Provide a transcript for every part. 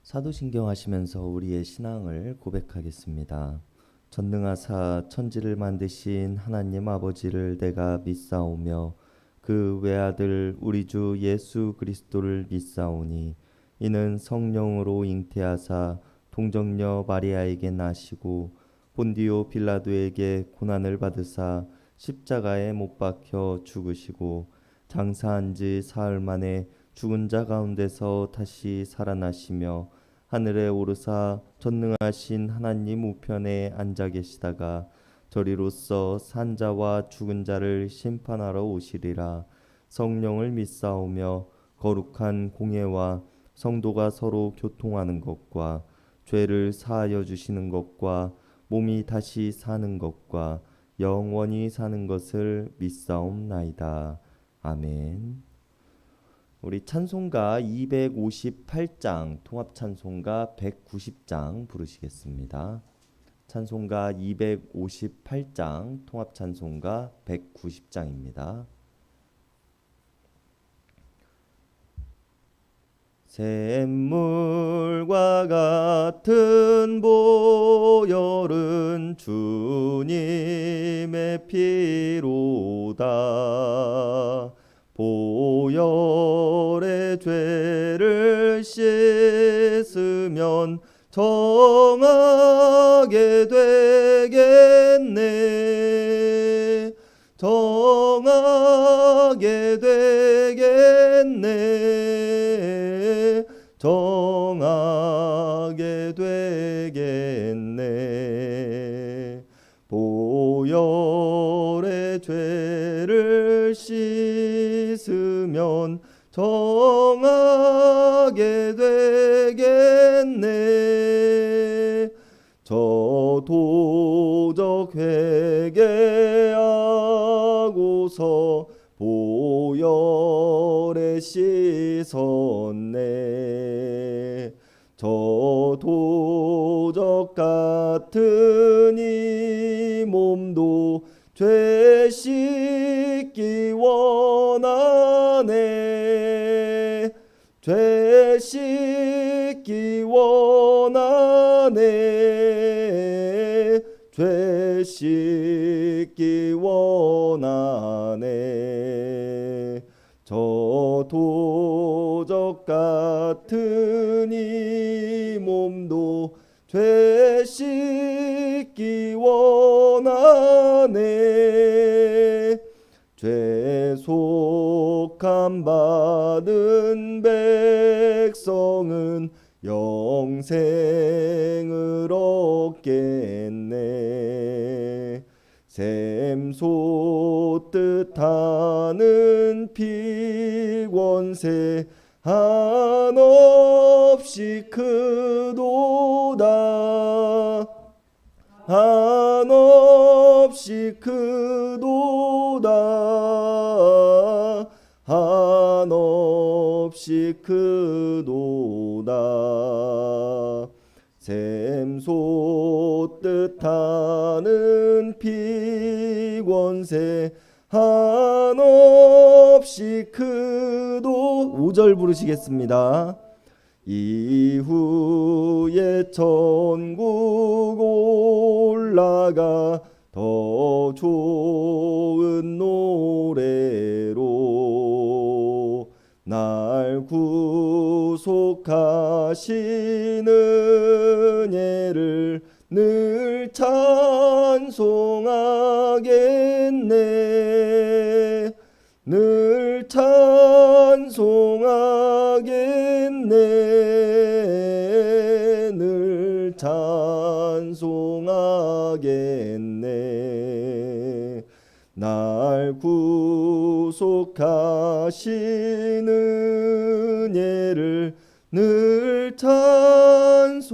사도신경 하시면서 우리의 신앙을 고백하겠습니다. 전능하사 천지를 만드신 하나님 아버지를 내가 믿사오며 그 외아들 우리 주 예수 그리스도를 믿사오니 이는 성령으로 잉태하사 동정녀 마리아에게 나시고 본디오 빌라도에게 고난을 받으사 십자가에 못 박혀 죽으시고 장사한 지 사흘 만에 죽은 자 가운데서 다시 살아나시며 하늘에 오르사 전능하신 하나님 우편에 앉아 계시다가 저리로서 산 자와 죽은 자를 심판하러 오시리라. 성령을 믿사오며 거룩한 공예와 성도가 서로 교통하는 것과 죄를 사하여 주시는 것과 몸이 다시 사는 것과 영원히 사는 것을 믿사옵나이다. 아멘. 우리 찬송가 258장, 통합 찬송가 190장 부르시겠습니다. 찬송가 258장, 통합 찬송가 190장입니다. 샘물과 같은 보혈은 주님의 피로다. 보혈의 죄를 씻으면 정하게 되겠네. 정하게 되겠네. 정하게 되겠네. 보혈의 죄를 씻으면 정하게 되겠네. 저도적 회개하고서 보혈에 씻었네. 저도적 같은 이 몸도 죄 씻기 원하네. 죄 씻기 원하네. 죄 씻기 원하네. 저도적 같은 이 몸도 죄 씻기 원하네. 죄속함 받은 백성은 영생을 얻겠네. 샘솟 뜻하는 피권세 한없이 크도다. 한없이 크도다. 한없이 크도다. 샘솟 뜻하는 피권세 한없이 크도. 5절 부르시겠습니다. 이후에 천국 올라가 더 좋은 노래로 날 구속하시는 예를 늘 찬송하겠네. 늘 찬송하겠네. 늘 찬송하겠네. 날 구속하시는 예를 늘 찬송하겠네.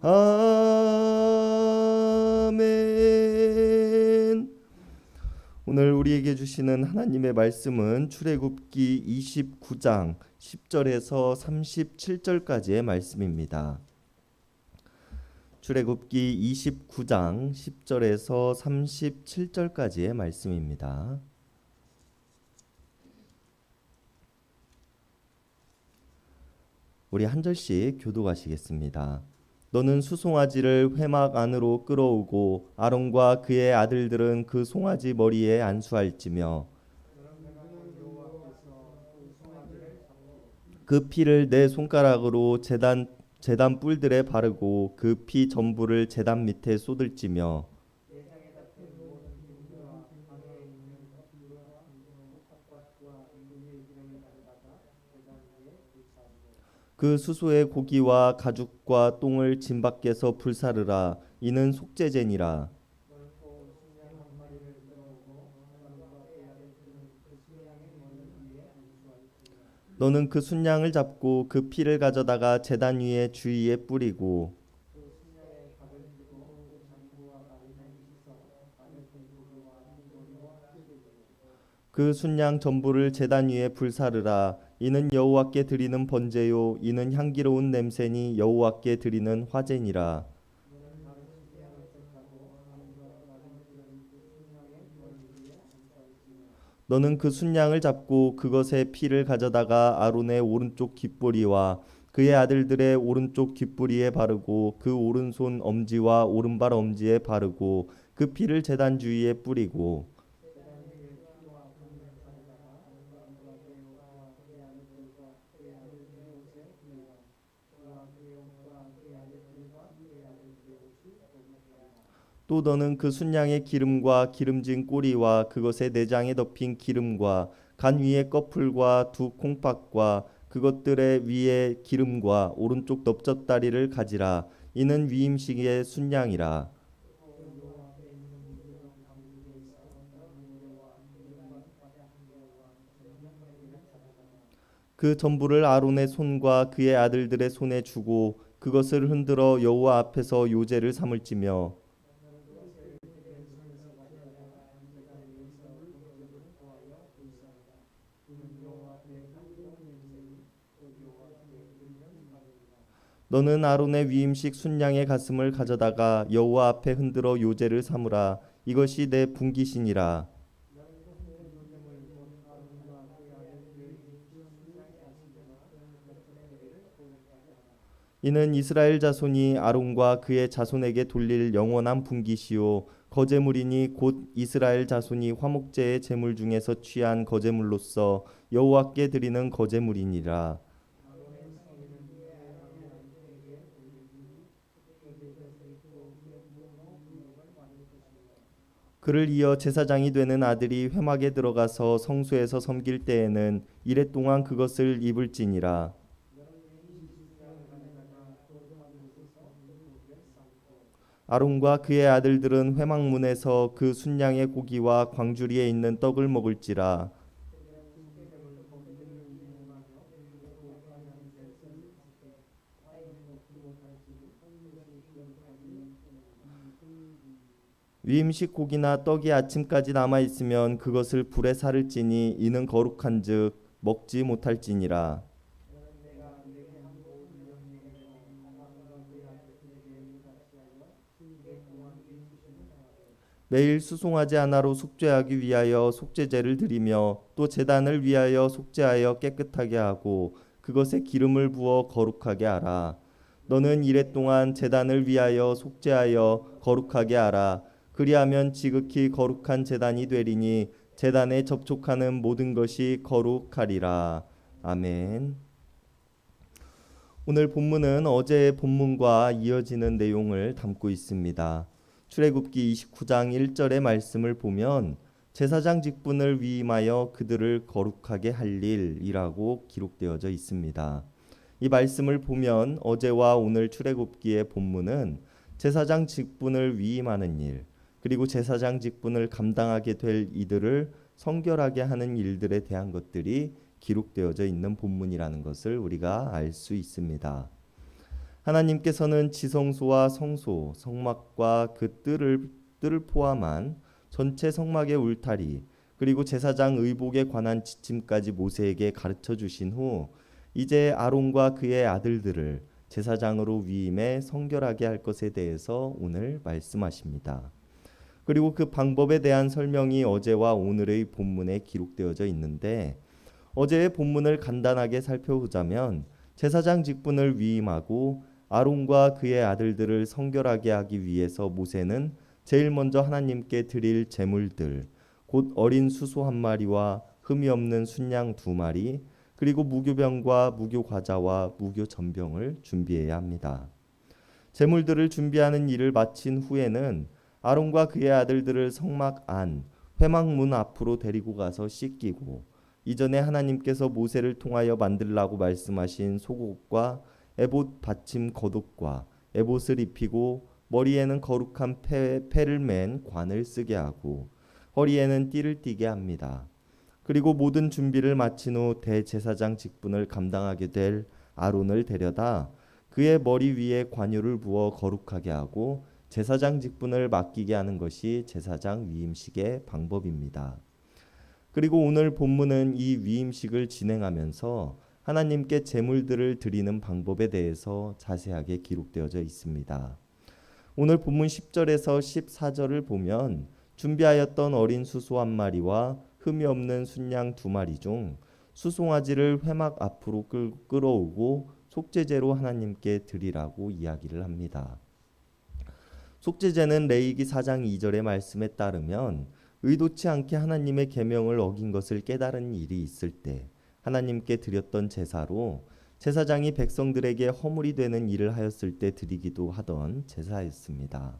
아멘. 오늘 우리에게 주시는 하나님의 말씀은 출애굽기 29장 10절에서 37절까지의 말씀입니다. 출애굽기 29장 10절에서 37절까지의 말씀입니다. 우리 한 절씩 교독하시겠습니다. 너는 수송아지를 회막 안으로 끌어오고 아론과 그의 아들들은 그 송아지 머리에 안수할지며 그 피를 내 손가락으로 제단 뿔들에 바르고 그 피 전부를 제단 밑에 쏟을지며 그 수소의 고기와 가죽과 똥을 짐 밖에서 불사르라. 이는 속죄제니라. 너는 그 순양을 잡고 그 피를 가져다가 제단 위에 주위에 뿌리고 그 순양 전부를 제단 위에 불사르라. 이는 여호와께 드리는 번제요 이는 향기로운 냄새니 여호와께 드리는 화제니라. 너는 그 순양을 잡고 그것의 피를 가져다가 아론의 오른쪽 귓보리와 그의 아들들의 오른쪽 귓보리에 바르고 그 오른손 엄지와 오른발 엄지에 바르고 그 피를 제단 주위에 뿌리고 또 너는 그 순양의 기름과 기름진 꼬리와 그것의 내장에 덮인 기름과 간 위의 꺼풀과 두 콩팥과 그것들의 위에 기름과 오른쪽 넓적다리를 가지라. 이는 위임식의 순양이라. 그 전부를 아론의 손과 그의 아들들의 손에 주고 그것을 흔들어 여호와 앞에서 요제를 삼을지며 너는 아론의 위임식 순양의 가슴을 가져다가 여호와 앞에 흔들어 요제를 삼으라. 이것이 내 분깃이니라. 이는 이스라엘 자손이 아론과 그의 자손에게 돌릴 영원한 분깃이요 거제물이니 곧 이스라엘 자손이 화목제의 제물 중에서 취한 거제물로서 여호와께 드리는 거제물이니라. 그를 이어 제사장이 되는 아들이 회막에 들어가서 성소에서 섬길 때에는 이레 동안 그것을 입을지니라. 아론과 그의 아들들은 회막문에서 그 순양의 고기와 광주리에 있는 떡을 먹을지라. 위임식 고기나 떡이 아침까지 남아 있으면 그것을 불에 살을지니 이는 거룩한즉 먹지 못할지니라. 매일 수송아지 하나로 속죄하기 위하여 속죄제를 드리며 또 제단을 위하여 속죄하여 깨끗하게 하고 그것에 기름을 부어 거룩하게 하라. 너는 이레 동안 제단을 위하여 속죄하여 거룩하게 하라. 그리하면 지극히 거룩한 제단이 되리니 제단에 접촉하는 모든 것이 거룩하리라. 아멘. 오늘 본문은 어제의 본문과 이어지는 내용을 담고 있습니다. 출애굽기 29장 1절의 말씀을 보면 제사장 직분을 위임하여 그들을 거룩하게 할 일이라고 기록되어져 있습니다. 이 말씀을 보면 어제와 오늘 출애굽기의 본문은 제사장 직분을 위임하는 일, 그리고 제사장 직분을 감당하게 될 이들을 성결하게 하는 일들에 대한 것들이 기록되어져 있는 본문이라는 것을 우리가 알 수 있습니다. 하나님께서는 지성소와 성소, 성막과 그 뜰을 포함한 전체 성막의 울타리, 그리고 제사장 의복에 관한 지침까지 모세에게 가르쳐 주신 후 이제 아론과 그의 아들들을 제사장으로 위임해 성결하게 할 것에 대해서 오늘 말씀하십니다. 그리고 그 방법에 대한 설명이 어제와 오늘의 본문에 기록되어져 있는데 어제의 본문을 간단하게 살펴보자면 제사장 직분을 위임하고 아론과 그의 아들들을 성결하게 하기 위해서 모세는 제일 먼저 하나님께 드릴 제물들 곧 어린 수소 한 마리와 흠이 없는 순양 두 마리 그리고 무교병과 무교과자와 무교전병을 준비해야 합니다. 제물들을 준비하는 일을 마친 후에는 아론과 그의 아들들을 성막 안 회막문 앞으로 데리고 가서 씻기고 이전에 하나님께서 모세를 통하여 만들라고 말씀하신 속옷과 에봇 받침 겉옷과 에봇을 입히고 머리에는 거룩한 패를 맨 관을 쓰게 하고 허리에는 띠를 띠게 합니다. 그리고 모든 준비를 마친 후 대제사장 직분을 감당하게 될 아론을 데려다 그의 머리 위에 관유를 부어 거룩하게 하고 제사장 직분을 맡기게 하는 것이 제사장 위임식의 방법입니다. 그리고 오늘 본문은 이 위임식을 진행하면서 하나님께 제물들을 드리는 방법에 대해서 자세하게 기록되어져 있습니다. 오늘 본문 10절에서 14절을 보면 준비하였던 어린 수소 한 마리와 흠이 없는 순양 두 마리 중 수송아지를 회막 앞으로 끌어오고 속죄제로 하나님께 드리라고 이야기를 합니다. 속죄제는 레위기 4장 2절의 말씀에 따르면 의도치 않게 하나님의 계명을 어긴 것을 깨달은 일이 있을 때 하나님께 드렸던 제사로 제사장이 백성들에게 허물이 되는 일을 하였을 때 드리기도 하던 제사였습니다.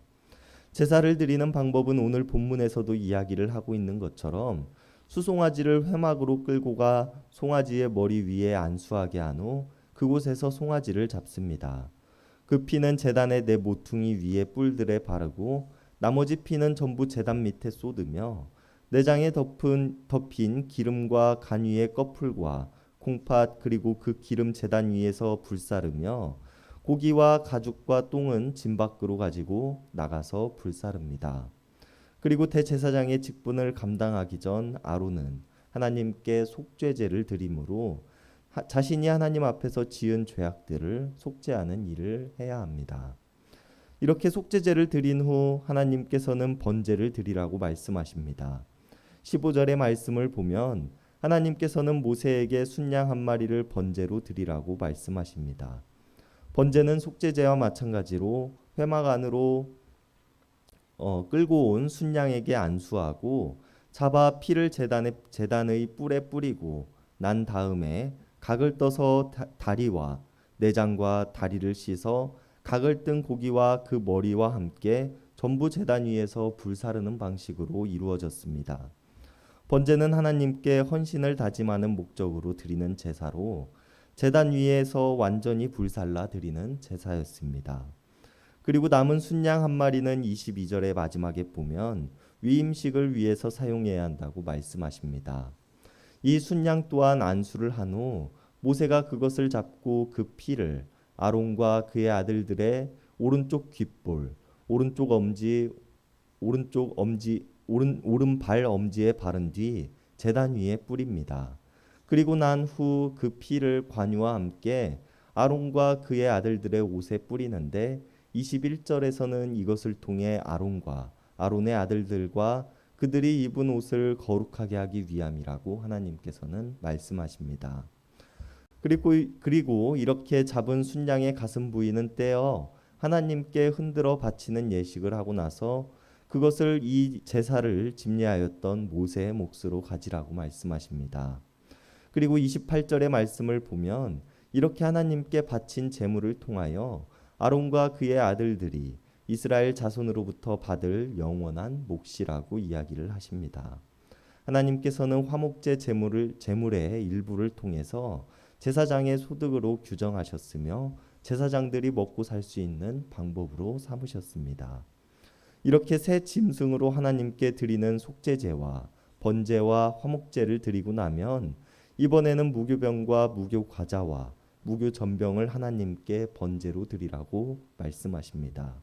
제사를 드리는 방법은 오늘 본문에서도 이야기를 하고 있는 것처럼 수송아지를 회막으로 끌고 가 송아지의 머리 위에 안수하게 한 후 그곳에서 송아지를 잡습니다. 그 피는 제단의 네 모퉁이 위에 뿔들에 바르고 나머지 피는 전부 제단 밑에 쏟으며 내장에 덮인 기름과 간 위의 꺼풀과 콩팥 그리고 그 기름 제단 위에서 불사르며 고기와 가죽과 똥은 진 밖으로 가지고 나가서 불사릅니다. 그리고 대제사장의 직분을 감당하기 전 아론은 하나님께 속죄제를 드림으로 자신이 하나님 앞에서 지은 죄악들을 속죄하는 일을 해야 합니다. 이렇게 속죄제를 드린 후 하나님께서는 번제를 드리라고 말씀하십니다. 15절의 말씀을 보면 하나님께서는 모세에게 순양 한 마리를 번제로 드리라고 말씀하십니다. 번제는 속죄제와 마찬가지로 회막 안으로 끌고 온 순양에게 안수하고 잡아 피를 제단의 뿔에 뿌리고 난 다음에 각을 떠서 다리와 내장과 다리를 씻어 각을 뜬 고기와 그 머리와 함께 전부 제단 위에서 불사르는 방식으로 이루어졌습니다. 번제는 하나님께 헌신을 다짐하는 목적으로 드리는 제사로 제단 위에서 완전히 불살라 드리는 제사였습니다. 그리고 남은 순양 한 마리는 22절의 마지막에 보면 위임식을 위해서 사용해야 한다고 말씀하십니다. 이 순양 또한 안수를 한 후 모세가 그것을 잡고 그 피를 아론과 그의 아들들의 오른쪽 귓볼, 오른발 엄지에 바른 뒤 제단 위에 뿌립니다. 그리고 난 후 그 피를 관유와 함께 아론과 그의 아들들의 옷에 뿌리는데 21절에서는 이것을 통해 아론과 아론의 아들들과 그들이 입은 옷을 거룩하게 하기 위함이라고 하나님께서는 말씀하십니다. 그리고 이렇게 잡은 순양의 가슴 부위는 떼어 하나님께 흔들어 바치는 예식을 하고 나서 그것을 이 제사를 집례하였던 모세의 몫으로 가지라고 말씀하십니다. 그리고 28절의 말씀을 보면 이렇게 하나님께 바친 제물을 통하여 아론과 그의 아들들이 이스라엘 자손으로부터 받을 영원한 몫이라고 이야기를 하십니다. 하나님께서는 화목제 제물의 일부를 통해서 제사장의 소득으로 규정하셨으며 제사장들이 먹고 살 수 있는 방법으로 삼으셨습니다. 이렇게 새 짐승으로 하나님께 드리는 속죄제와 번제와 화목제를 드리고 나면 이번에는 무교병과 무교과자와 무교전병을 하나님께 번제로 드리라고 말씀하십니다.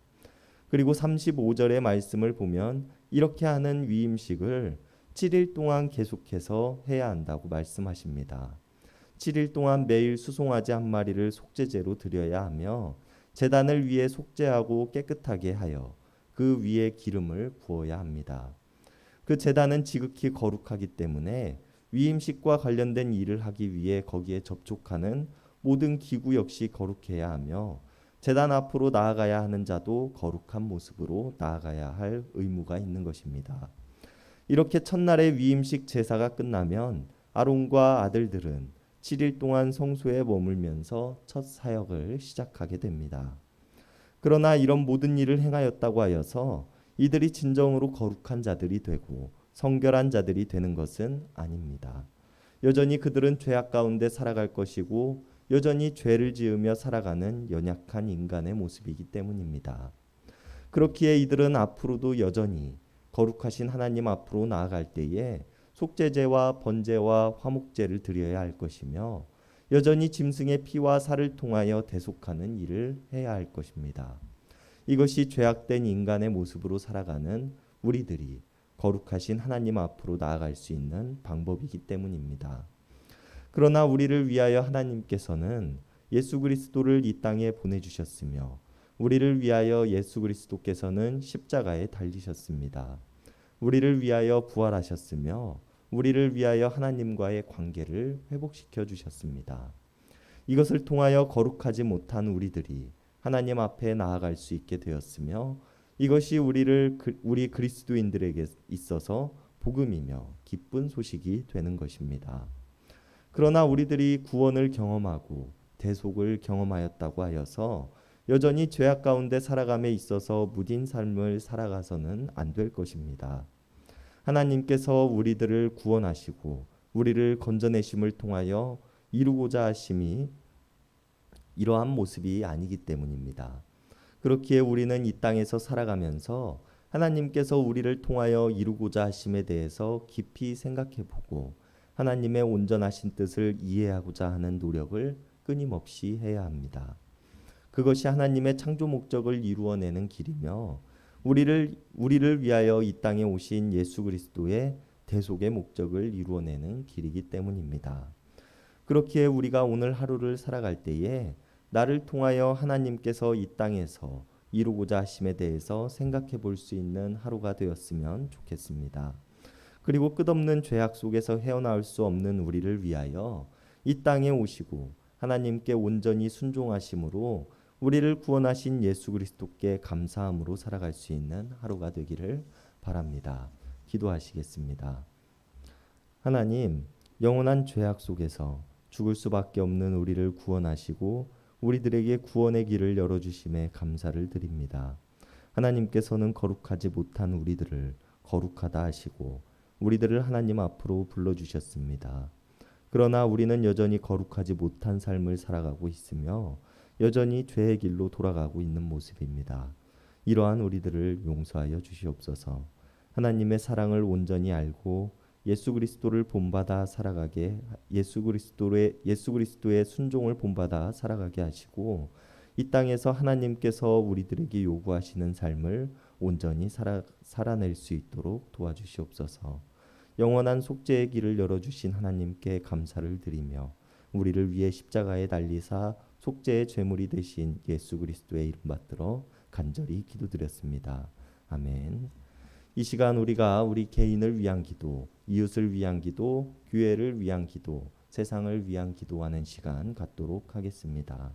그리고 35절의 말씀을 보면 이렇게 하는 위임식을 7일 동안 계속해서 해야 한다고 말씀하십니다. 7일 동안 매일 수송아지 한 마리를 속죄제로 드려야 하며 제단을 위에 속죄하고 깨끗하게 하여 그 위에 기름을 부어야 합니다. 그 제단은 지극히 거룩하기 때문에 위임식과 관련된 일을 하기 위해 거기에 접촉하는 모든 기구 역시 거룩해야 하며 제단 앞으로 나아가야 하는 자도 거룩한 모습으로 나아가야 할 의무가 있는 것입니다. 이렇게 첫날의 위임식 제사가 끝나면 아론과 아들들은 7일 동안 성소에 머물면서 첫 사역을 시작하게 됩니다. 그러나 이런 모든 일을 행하였다고 하여서 이들이 진정으로 거룩한 자들이 되고 성결한 자들이 되는 것은 아닙니다. 여전히 그들은 죄악 가운데 살아갈 것이고 여전히 죄를 지으며 살아가는 연약한 인간의 모습이기 때문입니다. 그렇기에 이들은 앞으로도 여전히 거룩하신 하나님 앞으로 나아갈 때에 속죄제와 번제와 화목제를 드려야 할 것이며 여전히 짐승의 피와 살을 통하여 대속하는 일을 해야 할 것입니다. 이것이 죄악된 인간의 모습으로 살아가는 우리들이 거룩하신 하나님 앞으로 나아갈 수 있는 방법이기 때문입니다. 그러나 우리를 위하여 하나님께서는 예수 그리스도를 이 땅에 보내주셨으며 우리를 위하여 예수 그리스도께서는 십자가에 달리셨습니다. 우리를 위하여 부활하셨으며 우리를 위하여 하나님과의 관계를 회복시켜 주셨습니다. 이것을 통하여 거룩하지 못한 우리들이 하나님 앞에 나아갈 수 있게 되었으며 이것이 우리 그리스도인들에게 있어서 복음이며 기쁜 소식이 되는 것입니다. 그러나 우리들이 구원을 경험하고 대속을 경험하였다고 하여서 여전히 죄악 가운데 살아감에 있어서 무딘 삶을 살아가서는 안 될 것입니다. 하나님께서 우리들을 구원하시고 우리를 건져내심을 통하여 이루고자 하심이 이러한 모습이 아니기 때문입니다. 그렇기에 우리는 이 땅에서 살아가면서 하나님께서 우리를 통하여 이루고자 하심에 대해서 깊이 생각해 보고 하나님의 온전하신 뜻을 이해하고자 하는 노력을 끊임없이 해야 합니다. 그것이 하나님의 창조 목적을 이루어내는 길이며 우리를 위하여 이 땅에 오신 예수 그리스도의 대속의 목적을 이루어내는 길이기 때문입니다. 그렇기에 우리가 오늘 하루를 살아갈 때에 나를 통하여 하나님께서 이 땅에서 이루고자 하심에 대해서 생각해 볼 수 있는 하루가 되었으면 좋겠습니다. 그리고 끝없는 죄악 속에서 헤어나올 수 없는 우리를 위하여 이 땅에 오시고 하나님께 온전히 순종하심으로 우리를 구원하신 예수 그리스도께 감사함으로 살아갈 수 있는 하루가 되기를 바랍니다. 기도하시겠습니다. 하나님, 영원한 죄악 속에서 죽을 수밖에 없는 우리를 구원하시고 우리들에게 구원의 길을 열어주심에 감사를 드립니다. 하나님께서는 거룩하지 못한 우리들을 거룩하다 하시고 우리들을 하나님 앞으로 불러주셨습니다. 그러나 우리는 여전히 거룩하지 못한 삶을 살아가고 있으며 여전히 죄의 길로 돌아가고 있는 모습입니다. 이러한 우리들을 용서하여 주시옵소서. 하나님의 사랑을 온전히 알고 예수 그리스도를 본받아 살아가게 예수 그리스도의 순종을 본받아 살아가게 하시고 이 땅에서 하나님께서 우리들에게 요구하시는 삶을 온전히 살아낼 수 있도록 도와주시옵소서. 영원한 속죄의 길을 열어주신 하나님께 감사를 드리며 우리를 위해 십자가에 달리사 속죄의 제물이 되신 예수 그리스도의 이름 받들어 간절히 기도드렸습니다. 아멘. 이 시간 우리가 우리 개인을 위한 기도, 이웃을 위한 기도, 교회를 위한 기도, 세상을 위한 기도하는 시간 갖도록 하겠습니다.